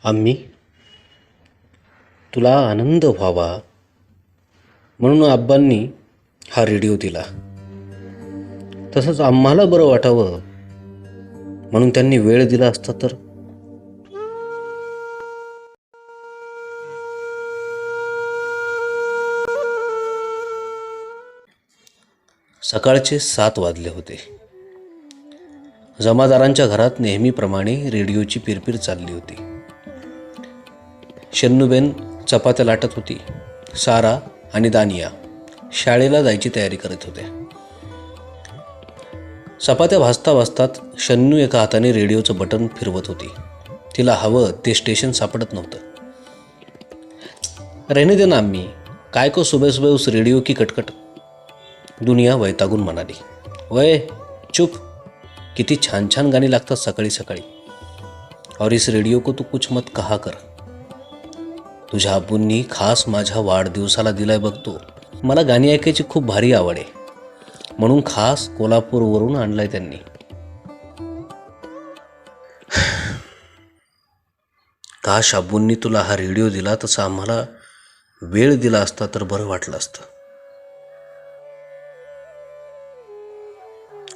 आम्ही तुला आनंद व्हावा म्हणून आब्बांनी हा रेडिओ दिला. तसंच आम्हाला बरं वाटावं म्हणून त्यांनी वेळ दिला असता तर. सकाळचे 7 वाजले होते. जमादारांच्या घरात नेहमीप्रमाणे रेडिओची पिरपिर चालली होती. शन्नूबेन चपात्या लाटत होती. सारा आणि दानिया शाळेला जायची तयारी करत होत्या. चपात्या भाजता भाजतात शन्नू एका हाताने रेडिओचं बटन फिरवत होती. तिला हवं ते स्टेशन सापडत नव्हतं. रहने दे ना आम्ही, काय को सुबह सुबह उस रेडिओ की कटकट, दुनिया वैतागून म्हणाली. वय चुप, किती छान छान गाणी लागतात सकाळी सकाळी. और इस रेडिओ को तू कुछ मत कहा कर. तुझ्या आबूंनी खास माझ्या वाढदिवसाला दिलाय बघतो. मला गाणी ऐकायची खूप भारी आवड आहे म्हणून खास कोल्हापूरवरून आणलाय त्यांनी. काश आबूंनी तुला हा रेडिओ दिला तसा आम्हाला वेळ दिला असता तर बरं वाटलं असतं.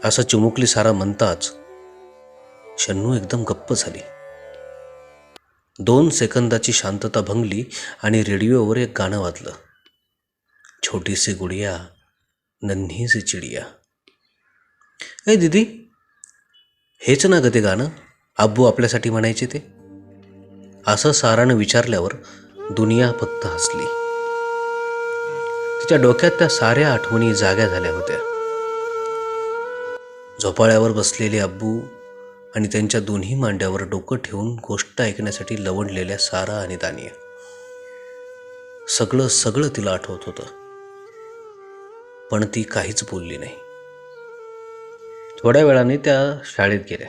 असं चिमुकली सारा म्हणताच शन्नू एकदम गप्प झाली. 2 सेकंदाची शांतता भंगली आणि रेडिओवर एक गाणं वाजलं. छोटी सी गुडिया नन्ही सी चिडिया. ए दीदी, हेच ना ग ते गाणं आब्बू आपल्यासाठी म्हणायचे ते? असं सारानं विचारल्यावर दुनिया फक्त हसली. तिच्या डोक्यात त्या साऱ्या आठवणी जाग्या झाल्या होत्या. झोपाळ्यावर बसलेले आब्बू आणि त्यांच्या दोन्ही मांड्यावर डोकं ठेवून गोष्ट ऐकण्यासाठी लवंडलेल्या सारा आणि दानिया. सगळं सगळं तिला आठवत होतं, पण ती काहीच बोलली नाही. थोड्या वेळाने त्या शाळेत गेल्या.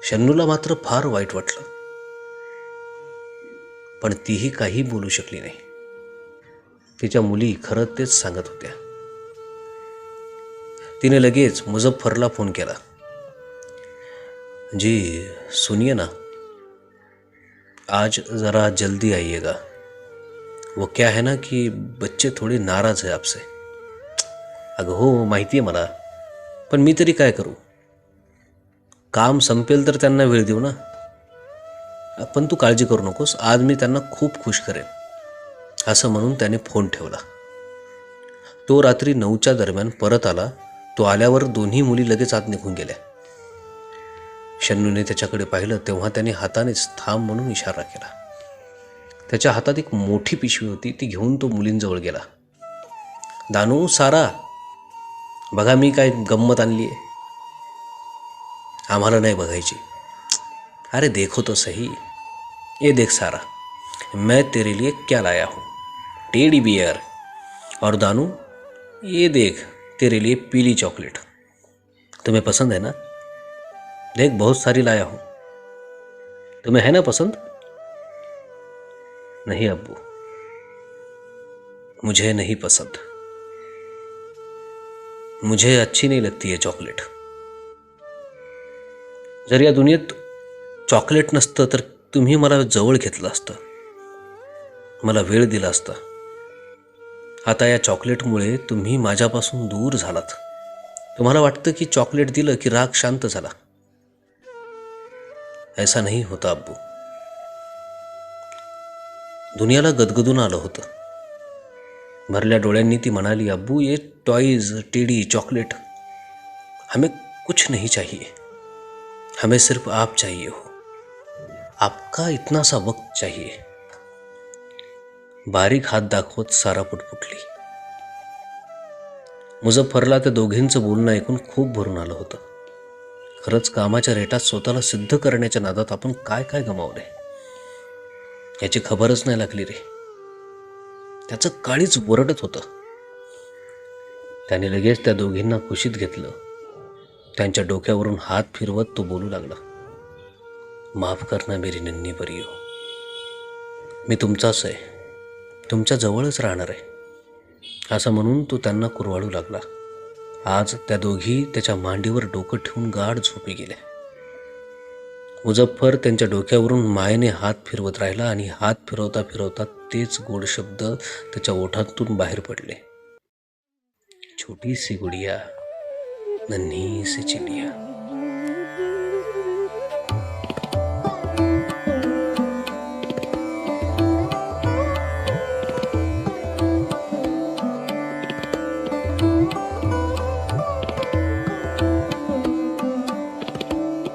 शन्नूला मात्र फार वाईट वाटलं, पण तीही काही बोलू शकली नाही. तिच्या मुली खरं तेच सांगत होत्या. तिने लगेच मुझफ्फरला फोन केला. जी सुनिए ना, आज ज़रा जल्दी आइएगा. वो क्या है ना कि बच्चे थोडे नाराज है आपसे. अगं हो, माहिती आहे मला, पण मी तरी काय करू? काम संपेल तर त्यांना वेळ देऊ ना. पण तू काळजी करू नकोस, आज मी त्यांना खूप खुश करेन. असं म्हणून त्याने फोन ठेवला. तो रात्री 9च्या दरम्यान परत आला. तो आल्यावर दोन्ही मुली लगेच आत निघून गेल्या. शन्नूने त्याच्याकडे पाहिलं तेव्हा त्याने हातानेच थांब म्हणून इशारा केला. त्याच्या हातात एक मोठी पिशवी होती. ती घेऊन तो मुलींजवळ गेला. दानू, सारा, बघा मी काय गंमत आणली आहे. आम्हाला नाही बघायची. अरे देखो तो सही. ये देख सारा, मैं तेरे लिए क्या लाया हूँ, टेडी बियर. और दानू, ये देख तेरे लिए पीली चॉकलेट. तुम्हें पसंद है ना? देख बहुत सारी लाया हूँ. तुम्हें है ना पसंद? नहीं अब्बू, मुझे नहीं पसंद. मुझे अच्छी नहीं लगती है चॉकलेट. जर या दुनियेत चॉकलेट नसतं तर तुम्ही मला जवळ घेतलं असतं, मला वेळ दिला असता. आता या चॉकलेटमुळे तुम्ही माझ्यापासून दूर झालात. तुम्हाला वाटतं की चॉकलेट दिलं की राग शांत झाला. ऐसा नहीं होता अब्बू. दुनियाला गदगदून आलं होतं. भरल्या डोळ्यांनी ती म्हणाली, अब्बू ये टॉयज, टेडी, चॉकलेट, हमें कुछ नहीं चाहिए. हमें सिर्फ आप चाहिए हो. आपका इतना सा वक्त चाहिए. बारीक हात दाखवत सारा पुटपुटली. मुझफ्फरला त्या दोघींचं बोलणं ऐकून खूप भरून आलं होतं. खरंच कामाच्या रेटात स्वतःला सिद्ध करण्याच्या नादात आपण काय काय गमावले याची खबरच नाही लागली रे. त्याचं काळीच वरडत होतं. त्याने लगेच त्या दोघींना कुशीत घेतलं. त्यांच्या डोक्यावरून हात फिरवत तो बोलू लागला, माफ करना मेरी नन्ही परी हो. मी तुमचाच आहे, तुमच्या जवळच राहणार आहे. असं म्हणून तो त्यांना कुरवाळू लागला. आज त्या दोघी त्याच्या मांडीवर डोकं ठेवून गाढ झोपी गेल्या. मुझफ्फर त्यांच्या डोक्यावरून मायेने हात फिरवत राहिला आणि हात फिरवता फिरवता तेच गोड शब्द त्याच्या ओठांतून बाहेर पडले. छोटी सी गुडिया, नन्ही सी चिडिया.